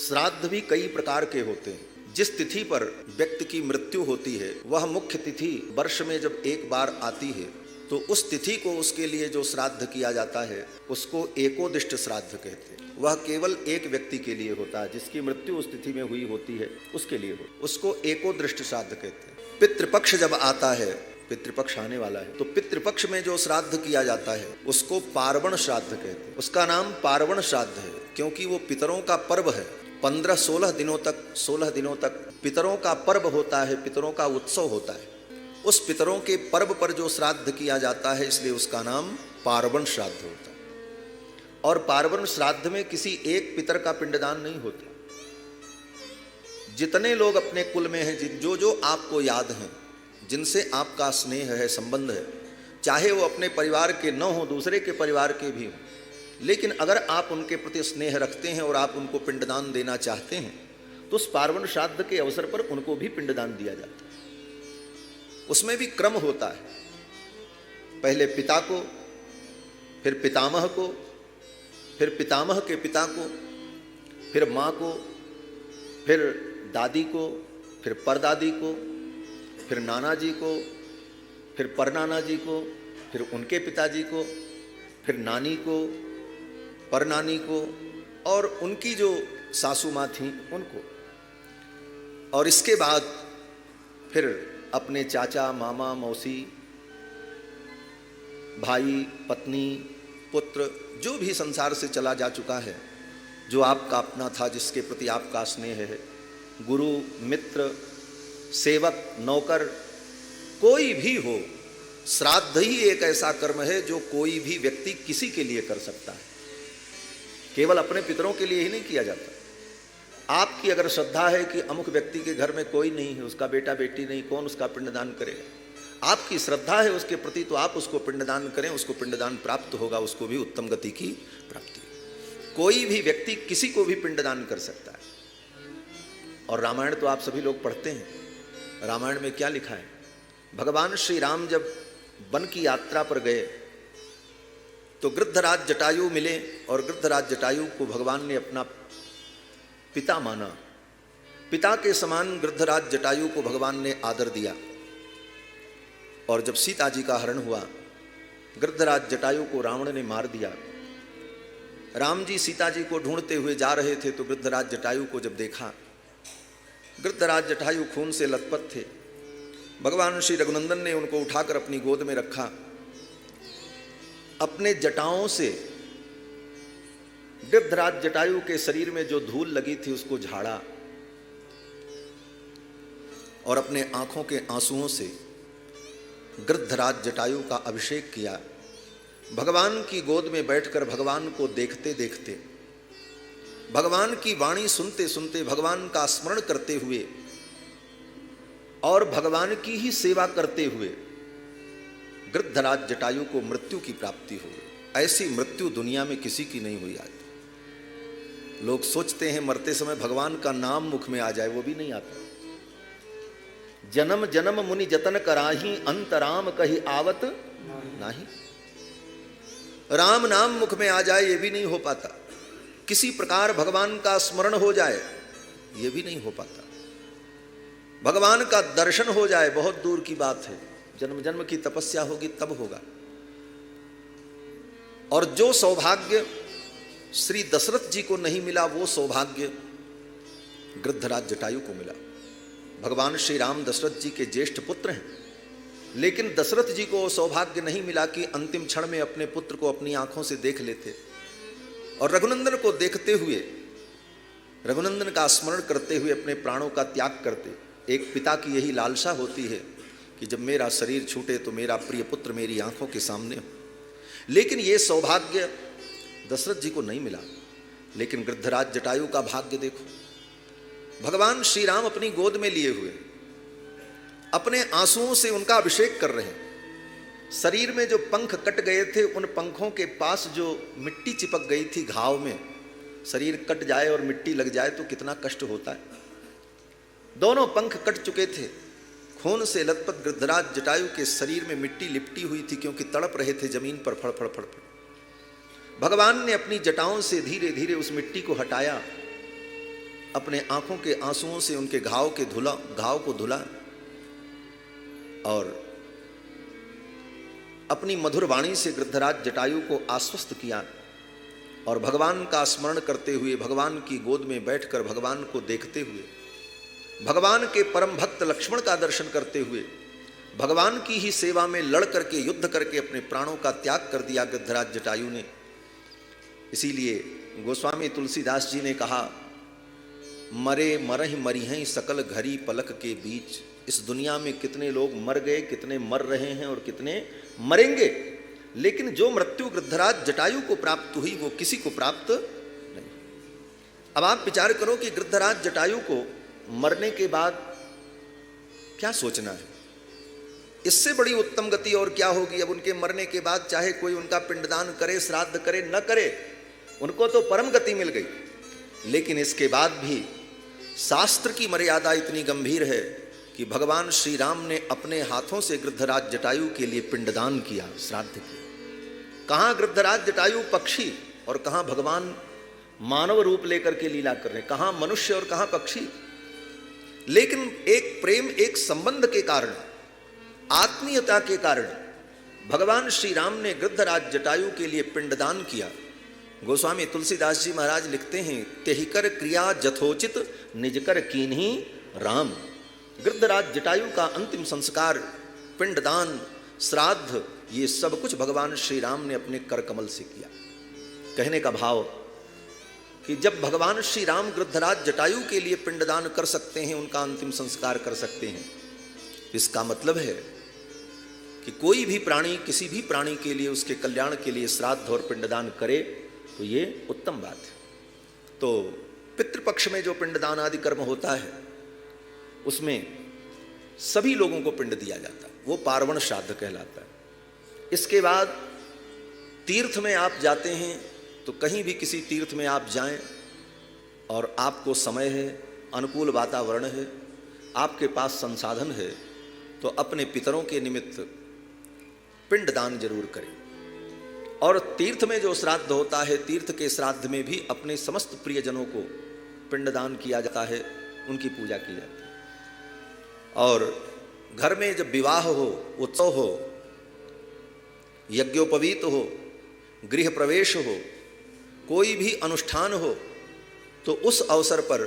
श्राद्ध भी कई प्रकार के होते हैं। जिस तिथि पर व्यक्ति की मृत्यु होती है वह मुख्य तिथि वर्ष में जब एक बार आती है तो उस तिथि को उसके लिए जो श्राद्ध किया जाता है उसको एकोदिष्ट श्राद्ध कहते हैं। वह केवल एक व्यक्ति के लिए होता है, जिसकी मृत्यु उस तिथि में हुई होती है उसके लिए हो, उसको एकोदृष्ट श्राद्ध कहते हैं। पितृपक्ष जब आता है, पितृपक्ष आने वाला है, तो पितृपक्ष में जो श्राद्ध किया जाता है उसको पार्वण श्राद्ध कहते हैं। उसका नाम पार्वण श्राद्ध है क्योंकि वो पितरों का पर्व है। 15-16 दिनों तक पितरों का पर्व होता है, पितरों का उत्सव होता है। उस पितरों के पर्व पर जो श्राद्ध किया जाता है इसलिए उसका नाम पार्वण श्राद्ध होता है। और पार्वण श्राद्ध में किसी एक पितर का पिंडदान नहीं होता। जितने लोग अपने कुल में हैं, जो आपको याद हैं, जिनसे आपका स्नेह है, संबंध है, चाहे वो अपने परिवार के न हो, दूसरे के परिवार के भी हों, लेकिन अगर आप उनके प्रति स्नेह रखते हैं और आप उनको पिंडदान देना चाहते हैं तो उस पार्वण श्राद्ध के अवसर पर उनको भी पिंडदान दिया जाता है। उसमें भी क्रम होता है, पहले पिता को, फिर पितामह को, फिर पितामह के पिता को, फिर माँ को, फिर दादी को, फिर परदादी को, फिर नाना जी को, फिर परनाना जी को, फिर उनके पिताजी को, फिर नानी को, परनानी को और उनकी जो सासू माँ थीं उनको, और इसके बाद फिर अपने चाचा, मामा, मौसी, भाई, पत्नी, पुत्र, जो भी संसार से चला जा चुका है, जो आपका अपना था, जिसके प्रति आपका स्नेह है, गुरु, मित्र, सेवक, नौकर, कोई भी हो, श्राद्ध ही एक ऐसा कर्म है जो कोई भी व्यक्ति किसी के लिए कर सकता है। केवल अपने पितरों के लिए ही नहीं किया जाता। आपकी अगर श्रद्धा है कि अमुक व्यक्ति के घर में कोई नहीं है, उसका बेटा बेटी नहीं, कौन उसका पिंडदान करेगा, आपकी श्रद्धा है उसके प्रति, तो आप उसको पिंडदान करें, उसको पिंडदान प्राप्त होगा, उसको भी उत्तम गति की प्राप्ति। कोई भी व्यक्ति किसी को भी पिंडदान कर सकता है। और रामायण तो आप सभी लोग पढ़ते हैं। रामायण में क्या लिखा है? भगवान श्री राम जब वन की यात्रा पर गए तो गृद्धराज जटायु मिले और गृद्धराज जटायु को भगवान ने अपना पिता माना। पिता के समान गृद्धराज जटायु को भगवान ने आदर दिया। और जब सीता जी का हरण हुआ, गृद्धराज जटायु को रावण ने मार दिया। राम जी सीता जी को ढूंढते हुए जा रहे थे तो गृद्धराज जटायु को जब देखा, गृद्धराज जटायु खून से लथपथ थे। भगवान श्री रघुनंदन ने उनको उठाकर अपनी गोद में रखा, अपने जटाओं से गृद्धराज जटायु के शरीर में जो धूल लगी थी उसको झाड़ा और अपने आंखों के आंसुओं से गृद्धराज जटायु का अभिषेक किया। भगवान की गोद में बैठकर भगवान को देखते देखते, भगवान की वाणी सुनते सुनते, भगवान का स्मरण करते हुए और भगवान की ही सेवा करते हुए गृद्धराज जटायु को मृत्यु की प्राप्ति हो गई। ऐसी मृत्यु दुनिया में किसी की नहीं हुई आज। लोग सोचते हैं मरते समय भगवान का नाम मुख में आ जाए, वो भी नहीं आता। जन्म जन्म मुनि जतन कराही, अंत राम कही आवत नहीं। राम नाम मुख में आ जाए ये भी नहीं हो पाता। किसी प्रकार भगवान का स्मरण हो जाए ये भी नहीं हो पाता। भगवान का दर्शन हो जाए बहुत दूर की बात है, जन्म जन्म की तपस्या होगी तब होगा। और जो सौभाग्य श्री दशरथ जी को नहीं मिला वो सौभाग्य गृद्धराज जटायु को मिला। भगवान श्री राम दशरथ जी के ज्येष्ठ पुत्र हैं, लेकिन दशरथ जी को सौभाग्य नहीं मिला कि अंतिम क्षण में अपने पुत्र को अपनी आंखों से देख लेते और रघुनंदन को देखते हुए, रघुनंदन का स्मरण करते हुए अपने प्राणों का त्याग करते। एक पिता की यही लालसा होती है कि जब मेरा शरीर छूटे तो मेरा प्रिय पुत्र मेरी आंखों के सामने हो। लेकिन ये सौभाग्य दशरथ जी को नहीं मिला। लेकिन गृद्धराज जटायु का भाग्य देखो, भगवान श्री राम अपनी गोद में लिए हुए अपने आंसुओं से उनका अभिषेक कर रहे हैं। शरीर में जो पंख कट गए थे उन पंखों के पास जो मिट्टी चिपक गई थी घाव में, शरीर कट जाए और मिट्टी लग जाए तो कितना कष्ट होता है। दोनों पंख कट चुके थे, खून से लथपथ गृद्धराज जटायु के शरीर में मिट्टी लिपटी हुई थी क्योंकि तड़प रहे थे जमीन पर फड़ फड़ फड़ फड़। भगवान ने अपनी जटाओं से धीरे धीरे उस मिट्टी को हटाया अपने आंखों के आंसुओं से उनके घाव को धुला और अपनी मधुर वाणी से गृद्धराज जटायु को आश्वस्त किया और भगवान का स्मरण करते हुए, भगवान की गोद में बैठकर भगवान को देखते हुए, भगवान के परम भक्त लक्ष्मण का दर्शन करते हुए, भगवान की ही सेवा में लड़ करके, युद्ध करके अपने प्राणों का त्याग कर दिया गृद्धराज जटायु ने। इसीलिए गोस्वामी तुलसीदास जी ने कहा, मरे मरहि मरिहैं सकल घड़ी पलक के बीच। इस दुनिया में कितने लोग मर गए, कितने मर रहे हैं और कितने मरेंगे, लेकिन जो मृत्यु गृद्धराज जटायु को प्राप्त हुई वो किसी को प्राप्त नहीं। अब आप विचार करो कि गृद्धराज जटायु को मरने के बाद क्या सोचना है, इससे बड़ी उत्तम गति और क्या होगी। अब उनके मरने के बाद चाहे कोई उनका पिंडदान करे, श्राद्ध करे, न करे, उनको तो परम गति मिल गई। लेकिन इसके बाद भी शास्त्र की मर्यादा इतनी गंभीर है कि भगवान श्री राम ने अपने हाथों से गृद्धराज जटायु के लिए पिंडदान किया, श्राद्ध किया। कहाँ गृद्धराज जटायु पक्षी और कहाँ भगवान मानव रूप लेकर के लीला कर रहे हैं, कहाँ मनुष्य और कहाँ पक्षी। लेकिन एक प्रेम, एक संबंध के कारण, आत्मीयता के कारण भगवान श्री राम ने गृद्धराज जटायु के लिए पिंडदान किया। गोस्वामी तुलसीदास जी महाराज लिखते हैं, तेहिकर क्रिया जथोचित निजकर कीन्ही राम। गृद्धराज जटायु का अंतिम संस्कार, पिंडदान, श्राद्ध, ये सब कुछ भगवान श्री राम ने अपने कर कमल से किया। कहने का भाव कि जब भगवान श्री राम गृद्धराज जटायु के लिए पिंडदान कर सकते हैं, उनका अंतिम संस्कार कर सकते हैं, इसका मतलब है कि कोई भी प्राणी, किसी भी प्राणी के लिए, उसके कल्याण के लिए श्राद्ध और पिंडदान करे तो ये उत्तम बात है। तो पितृपक्ष में जो पिंडदान आदि कर्म होता है उसमें सभी लोगों को पिंड दिया जाता है, वो पार्वण श्राद्ध कहलाता है। इसके बाद तीर्थ में आप जाते हैं तो कहीं भी किसी तीर्थ में आप जाएं और आपको समय है, अनुकूल वातावरण है, आपके पास संसाधन है, तो अपने पितरों के निमित्त पिंडदान जरूर करें। और तीर्थ में जो श्राद्ध होता है, तीर्थ के श्राद्ध में भी अपने समस्त प्रियजनों को पिंडदान किया जाता है, उनकी पूजा की जाती है। और घर में जब विवाह हो, उत्सव हो, यज्ञोपवीत हो, गृह प्रवेश हो, कोई भी अनुष्ठान हो, तो उस अवसर पर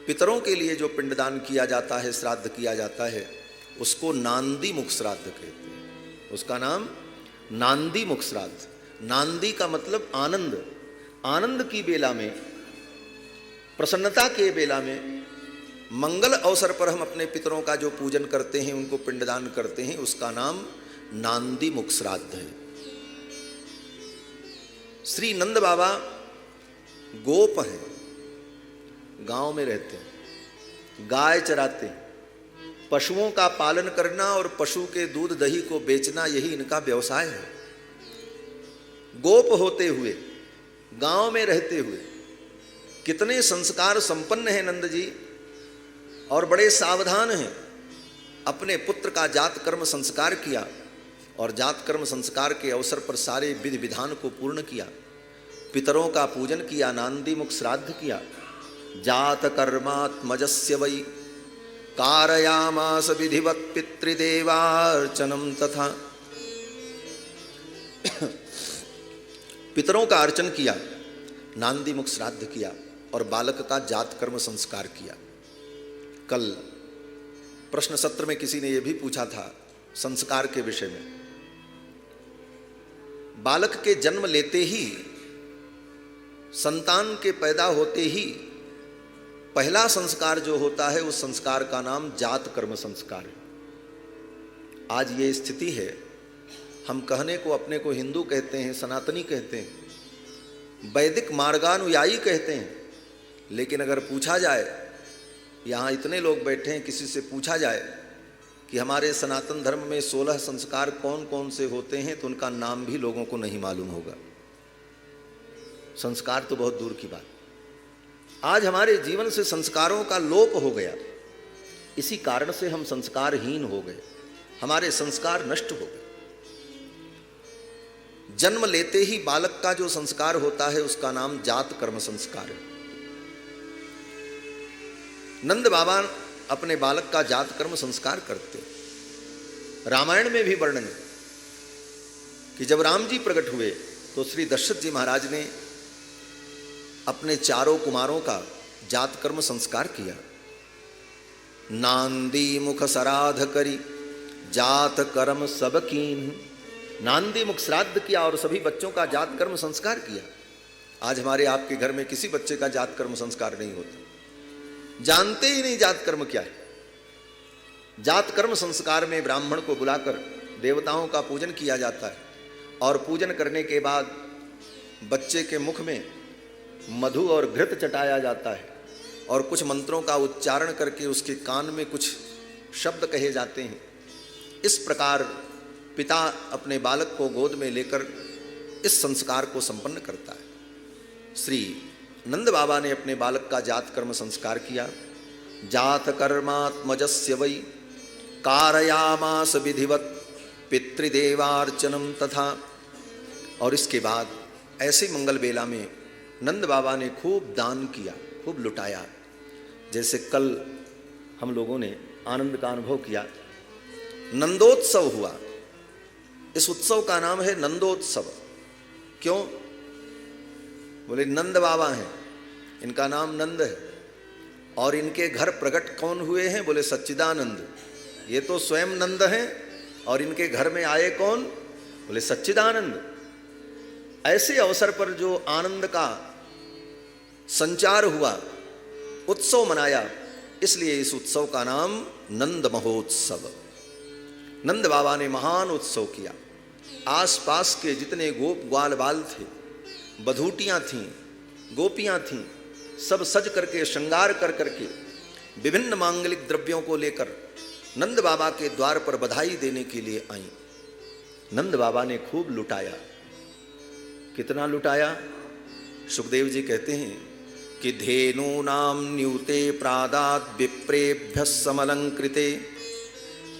पितरों के लिए जो पिंडदान किया जाता है, श्राद्ध किया जाता है, उसको नांदी मुख श्राद्ध कहते हैं। उसका नाम नांदी मुख श्राद्ध। नांदी का मतलब आनंद। आनंद की बेला में, प्रसन्नता के बेला में, मंगल अवसर पर हम अपने पितरों का जो पूजन करते हैं, उनको पिंडदान करते हैं, उसका नाम नांदी मुख श्राद्ध है। श्री नंद बाबा गोप हैं, गांव में रहते हैं, गाय चराते हैं, पशुओं का पालन करना और पशु के दूध दही को बेचना, यही इनका व्यवसाय है। गोप होते हुए, गांव में रहते हुए कितने संस्कार संपन्न हैं नंद जी, और बड़े सावधान हैं। अपने पुत्र का जात कर्म संस्कार किया और जात कर्म संस्कार के अवसर पर सारे विधि विधान को पूर्ण किया, पितरों का पूजन किया, नांदी मुख श्राद्ध किया। जात कर्मात्मजस्य वै कारयामास विधिवत पितृदेवार्चनम तथा। पितरों का अर्चन किया, नांदी मुख श्राद्ध किया और बालक का जात कर्म संस्कार किया। कल प्रश्न सत्र में किसी ने यह भी पूछा था संस्कार के विषय में। बालक के जन्म लेते ही, संतान के पैदा होते ही पहला संस्कार जो होता है, उस संस्कार का नाम जात कर्म संस्कार है। आज ये स्थिति है, हम कहने को अपने को हिंदू कहते हैं, सनातनी कहते हैं, वैदिक मार्गानुयायी कहते हैं, लेकिन अगर पूछा जाए, यहाँ इतने लोग बैठे हैं, किसी से पूछा जाए कि हमारे सनातन धर्म में 16 संस्कार कौन कौन से होते हैं, तो उनका नाम भी लोगों को नहीं मालूम होगा। संस्कार तो बहुत दूर की बात। आज हमारे जीवन से संस्कारों का लोप हो गया, इसी कारण से हम संस्कारहीन हो गए, हमारे संस्कार नष्ट हो गए। जन्म लेते ही बालक का जो संस्कार होता है, उसका नाम जात कर्म संस्कार है। नंद बाबा अपने बालक का जात कर्म संस्कार करते। रामायण में भी वर्णन है कि जब राम जी प्रकट हुए तो श्री दशरथ जी महाराज ने अपने चारों कुमारों का जात कर्म संस्कार किया। नांदी मुख सराध करी जात कर्म सब कीन। नांदी मुख श्राद्ध किया और सभी बच्चों का जात कर्म संस्कार किया। आज हमारे आपके घर में किसी बच्चे का जात कर्म संस्कार नहीं होता, जानते ही नहीं जात कर्म क्या है। जात कर्म संस्कार में ब्राह्मण को बुलाकर देवताओं का पूजन किया जाता है और पूजन करने के बाद बच्चे के मुख में मधु और घृत चटाया जाता है और कुछ मंत्रों का उच्चारण करके उसके कान में कुछ शब्द कहे जाते हैं। इस प्रकार पिता अपने बालक को गोद में लेकर इस संस्कार को संपन्न करता है। श्री नंद बाबा ने अपने बालक का जात कर्म संस्कार किया। जात कर्मात्मजस्य वै कारयामास विधिवत पितृदेवार्चनम तथा। और इसके बाद ऐसे मंगल बेला में नंद बाबा ने खूब दान किया, खूब लुटाया। जैसे कल हम लोगों ने आनंद का अनुभव किया, नंदोत्सव हुआ। इस उत्सव का नाम है नंदोत्सव। क्यों? बोले नंद बाबा हैं, इनका नाम नंद है और इनके घर प्रकट कौन हुए हैं? बोले सच्चिदानंद। ये तो स्वयं नंद हैं और इनके घर में आए कौन? बोले सच्चिदानंद। ऐसे अवसर पर जो आनंद का संचार हुआ, उत्सव मनाया, इसलिए इस उत्सव का नाम नंद महोत्सव। नंद बाबा ने महान उत्सव किया। आसपास के जितने गोप ग्वाल बाल थे, बधूटियां थीं, गोपियां थीं, सब सज करके श्रृंगार कर करके विभिन्न मांगलिक द्रव्यों को लेकर नंद बाबा के द्वार पर बधाई देने के लिए आईं। नंद बाबा ने खूब लुटाया। कितना लुटाया? सुखदेव जी कहते हैं कि धेनु नाम न्यूते प्रादात विप्रेभ्य समलंकृते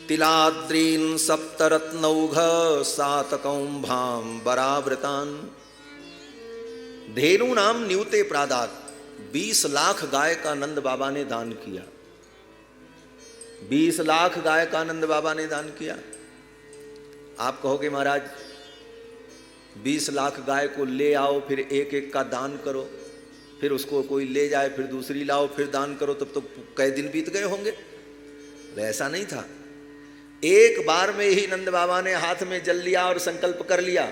तिलाद्रीन सप्तरत्नौघ सातकौंभाम बरावृतान। धेनु नाम न्यूते प्रादात 20 लाख गाय का नंद बाबा ने दान किया। 20 लाख गाय का नंद बाबा ने दान किया। आप कहोगे महाराज 20 लाख गाय को ले आओ, फिर एक एक का दान करो, फिर उसको कोई ले जाए, फिर दूसरी लाओ, फिर दान करो, तब तो कई दिन बीत गए होंगे। ऐसा नहीं था। एक बार में ही नंद बाबा ने हाथ में जल लिया और संकल्प कर लिया,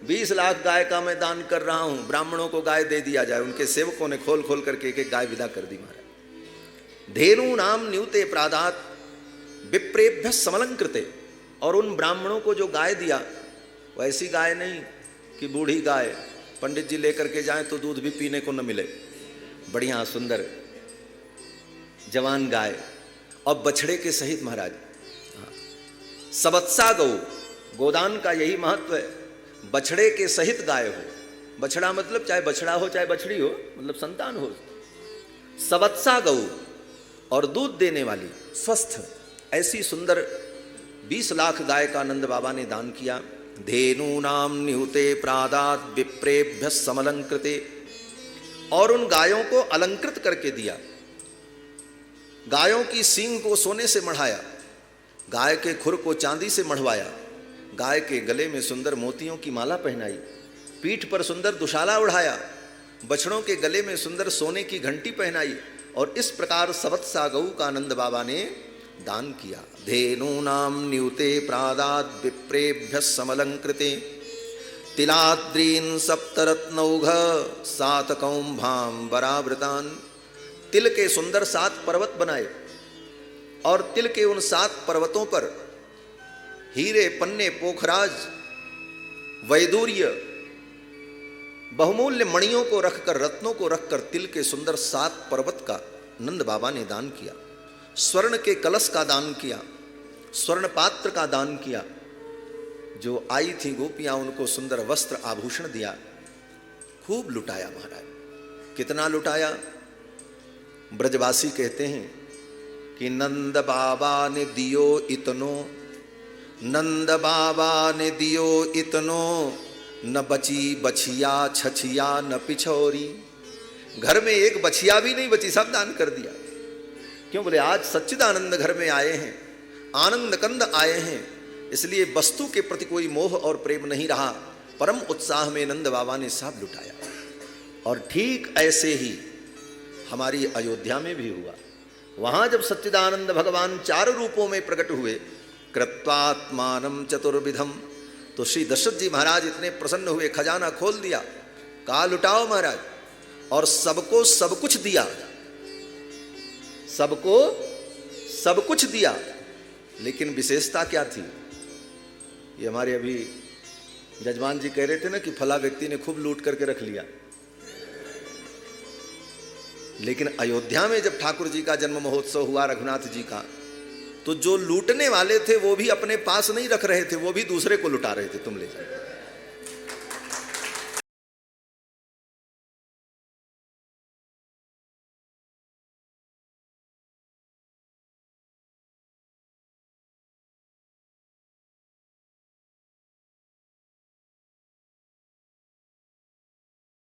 20 लाख गाय का मैं दान कर रहा हूं, ब्राह्मणों को गाय दे दिया जाए। उनके सेवकों ने खोल खोल करके एक एक गाय विदा कर दी महाराज। धेनु नाम न्यूते प्रादात विप्रेभ्य समलंकृते। और उन ब्राह्मणों को जो गाय दिया, वो ऐसी गाय नहीं कि बूढ़ी गाय, पंडित जी लेकर के जाएं तो दूध भी पीने को न मिले। बढ़िया सुंदर जवान गाय और बछड़े के सहित महाराज। सबत्सा गौ, गोदान का यही महत्व है। बछड़े के सहित गाय हो। बछड़ा मतलब चाहे बछड़ा हो चाहे बछड़ी हो, मतलब संतान हो। सबत्सा गौ और दूध देने वाली, स्वस्थ, ऐसी सुंदर 20 लाख गाय का नंद बाबा ने दान किया। धेनु नाम निहुते प्रादात विप्रेभ्य समलंकृते। और उन गायों को अलंकृत करके दिया। गायों की सींग को सोने से मढ़ाया, गाय के खुर को चांदी से मढ़वाया, गाय के गले में सुंदर मोतियों की माला पहनाई, पीठ पर सुंदर दुशाला उड़ाया, बछड़ों के गले में सुंदर सोने की घंटी पहनाई। और इस प्रकार सबत्सा गौ का नंद बाबा ने दान किया। धेनु नाम न्यूते प्रादात विप्रेभ्य समलंकृते तिलाद्रीन सप्तरत्नौघ सातकौंभाम बरावृतान। तिल के सुंदर 7 पर्वत बनाए और तिल के उन 7 पर्वतों पर हीरे, पन्ने, पोखराज, वैदूर्य, बहुमूल्य मणियों को रखकर, रत्नों को रखकर तिल के सुंदर 7 पर्वत का नंद बाबा ने दान किया। स्वर्ण के कलश का दान किया, स्वर्ण पात्र का दान किया। जो आई थी गोपियां उनको सुंदर वस्त्र आभूषण दिया। खूब लुटाया महाराज। कितना लुटाया? ब्रजवासी कहते हैं कि नंद बाबा ने दियो इतनो, नंद बाबा ने दियो इतनो, न बची बछिया छछिया न पिछोरी। घर में एक बछिया भी नहीं बची, सब दान कर दिया। क्यों? बोले आज सच्चिदानंद घर में आए हैं, आनंद कंद आए हैं, इसलिए वस्तु के प्रति कोई मोह और प्रेम नहीं रहा। परम उत्साह में नंद बाबा ने सब लुटाया। और ठीक ऐसे ही हमारी अयोध्या में भी हुआ। वहां जब सच्चिदानंद भगवान 4 रूपों में प्रकट हुए, कृत्वात्मानं चतुर्विधम, तो श्री दशरथ जी महाराज इतने प्रसन्न हुए, खजाना खोल दिया, कहा लुटाओ महाराज, और सबको सब कुछ दिया, सबको सब कुछ दिया। लेकिन विशेषता क्या थी? ये हमारे अभी जजमान जी कह रहे थे ना कि फला व्यक्ति ने खूब लूट करके रख लिया। लेकिन अयोध्या में जब ठाकुर जी का जन्म महोत्सव हुआ रघुनाथ जी का, तो जो लूटने वाले थे वो भी अपने पास नहीं रख रहे थे, वो भी दूसरे को लुटा रहे थे, तुम ले जाओ।